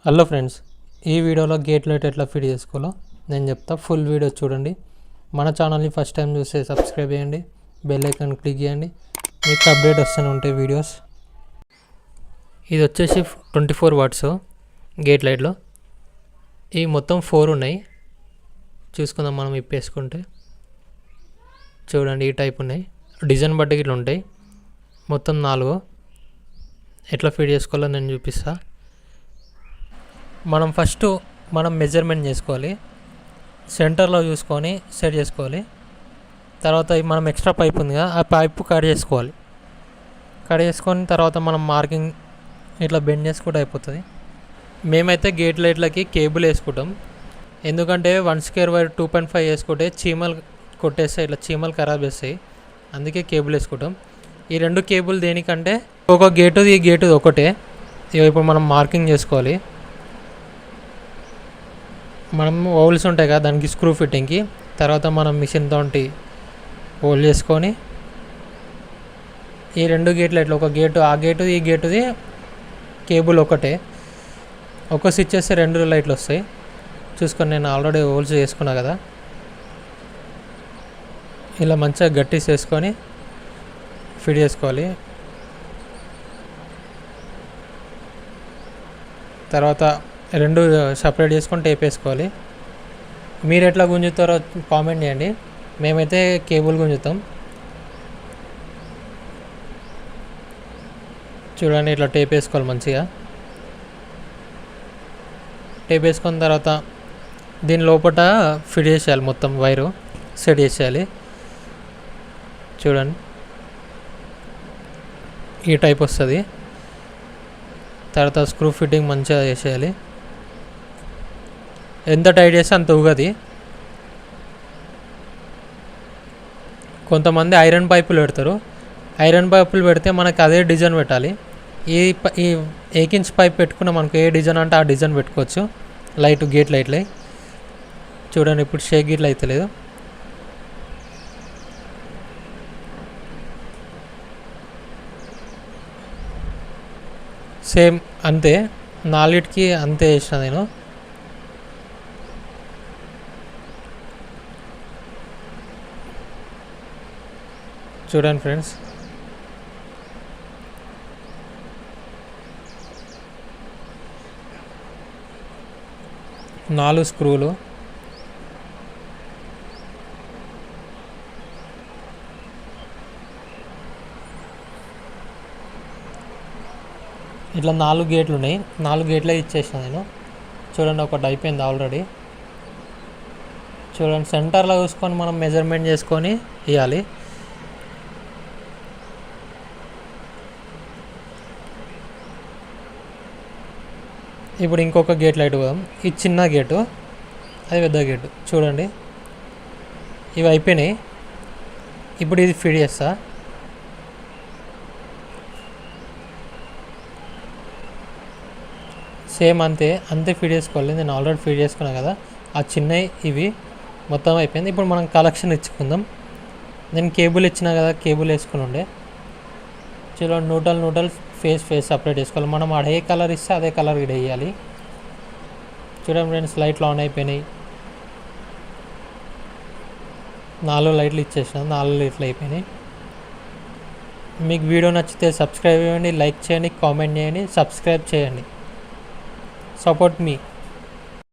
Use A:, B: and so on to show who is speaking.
A: Hello friends, ఈ వీడియోలో gate light ఎట్లా ఫిట్ చేసుకోవాలో నేను చెప్తా. ఫుల్ వీడియో చూడండి. మన ఛానల్ని ఫస్ట్ టైం చూస్తే సబ్స్క్రైబ్ చేయండి, బెల్ ఐకాన్ క్లిక్ చేయండి, మీకు అప్డేట్ వస్తూనే ఉంటాయి వీడియోస్. ఇది వచ్చేసి 24 వాట్స్ గేట్ లైట్లో. ఈ మొత్తం 4 ఉన్నాయి. చూసుకుందాం మనం ఇప్పేసుకుంటే. చూడండి, ఈ టైప్ ఉన్నాయి. డిజైన్ బట్టి ఇట్లా ఉంటాయి. మొత్తం 4. ఎట్లా ఫిట్ చేసుకోవాలో నేను చూపిస్తా. మనం మెజర్మెంట్ చేసుకోవాలి. సెంటర్లో చూసుకొని సెట్ చేసుకోవాలి. తర్వాత మనం ఎక్స్ట్రా పైప్ ఉంది కదా, ఆ పైప్ కట్ చేసుకోవాలి. కట్ చేసుకొని తర్వాత మనం మార్కింగ్ ఇట్లా బెండ్ చేసుకుంటే అయిపోతుంది. మేమైతే గేట్ లైట్లకి కేబుల్ వేసుకుంటాం. ఎందుకంటే 1 స్క్వేర్ వైర్ 2.5 వేసుకుంటే చీమలు కొట్టేస్తాయి, ఇట్లా చీమలు ఖరాబ్ చేస్తాయి. అందుకే కేబుల్ వేసుకుంటాం. ఈ 2 కేబుల్ దేనికంటే ఒక గేటుది ఈ గేటుది ఒకటే. ఇప్పుడు మనం మార్కింగ్ చేసుకోవాలి. మనం హోల్స్ ఉంటాయి కదా, దానికి స్క్రూ ఫిట్టింగ్కి. తర్వాత మనం మిషన్ తోటి హోల్ చేసుకొని ఈ 2 గేట్లు ఇట్లా ఒక గేటు ఆ గేటుది ఈ గేటుది కేబుల్ ఒకటే. ఒక స్విచ్ చేస్తే 2 లైట్లు వస్తాయి. చూసుకొని నేను ఆల్రెడీ హోల్స్ చేసుకున్నా కదా, ఇలా మంచిగా గట్టి చేసుకొని ఫిట్ చేసుకోవాలి. తర్వాత 2 సపరేట్ చేసుకొని టేప్ వేసుకోవాలి. మీరు ఎట్లా గుంజుతారో కామెంట్ చేయండి. మేమైతే కేబుల్ గుంజుతాం. చూడండి, ఇట్లా టేప్ వేసుకోవాలి మంచిగా. టేప్ వేసుకున్న తర్వాత దీని లోపల ఫిట్ చేసేయాలి. మొత్తం వైరు సెట్ చేసేయాలి. చూడండి, ఈ టైప్ వస్తుంది. తర్వాత స్క్రూ ఫిట్టింగ్ మంచిగా చేసేయాలి. ఎంత టైట్ చేస్తే అంత ఊగది. కొంతమంది ఐరన్ పైపులు పెడతారు. ఐరన్ పైపులు పెడితే మనకు అదే డిజైన్ పెట్టాలి. ఈ 1 ఇంచ్ పైప్ పెట్టుకున్న మనకు ఏ డిజైన్ అంటే ఆ డిజైన్ పెట్టుకోవచ్చు. లైట్ గేట్ లైట్లే చూడండి. ఇప్పుడు షేక్ గిట్ల అవుతలేదు. సేమ్ అంతే, 4కి అంతే చేసిన నేను. చూడండి ఫ్రెండ్స్, నాలుగు స్క్రూలు. ఇట్లా 4 గేట్లు ఉన్నాయి. 4 గేట్లే ఇచ్చేసిన నేను. చూడండి, ఒకటి అయిపోయింది ఆల్రెడీ. చూడండి, సెంటర్లో చూసుకొని మనం మెజర్మెంట్ చేసుకొని ఇవ్వాలి. ఇప్పుడు ఇంకొక గేట్ లైట్ పోదాం. ఇది చిన్న గేటు, అది పెద్ద గేటు. చూడండి, ఇవి అయిపోయినాయి. ఇప్పుడు ఇది ఫిట్ చేస్తా. సేమ్ అంతే ఫిట్ చేసుకోవాలి. నేను ఆల్రెడీ ఫిట్ చేసుకున్నాను కదా. ఆ చిన్నవి ఇవి మొత్తం అయిపోయింది. ఇప్పుడు మనం కలెక్షన్ ఇచ్చుకుందాం. నేను కేబుల్ ఇచ్చినా కదా, కేబుల్ వేసుకుని ఉండే. చూడండి, న్యూట్రల్ ఫేస్ సపరేట్ చేసుకోవాలి. మనం ఆడ ఏ కలర్ ఇస్తే అదే కలర్ ఇక్కడ వేయాలి. చూడండి ఫ్రెండ్స్, లైట్లు ఆన్ అయిపోయినాయి. 4 లైట్లు ఇచ్చేసిన, 4 లైట్లు అయిపోయినాయి. మీకు వీడియో నచ్చితే సబ్స్క్రైబ్ చేయండి, లైక్ చేయండి, కామెంట్ చేయండి, సబ్స్క్రైబ్ చేయండి. సపోర్ట్ మీ.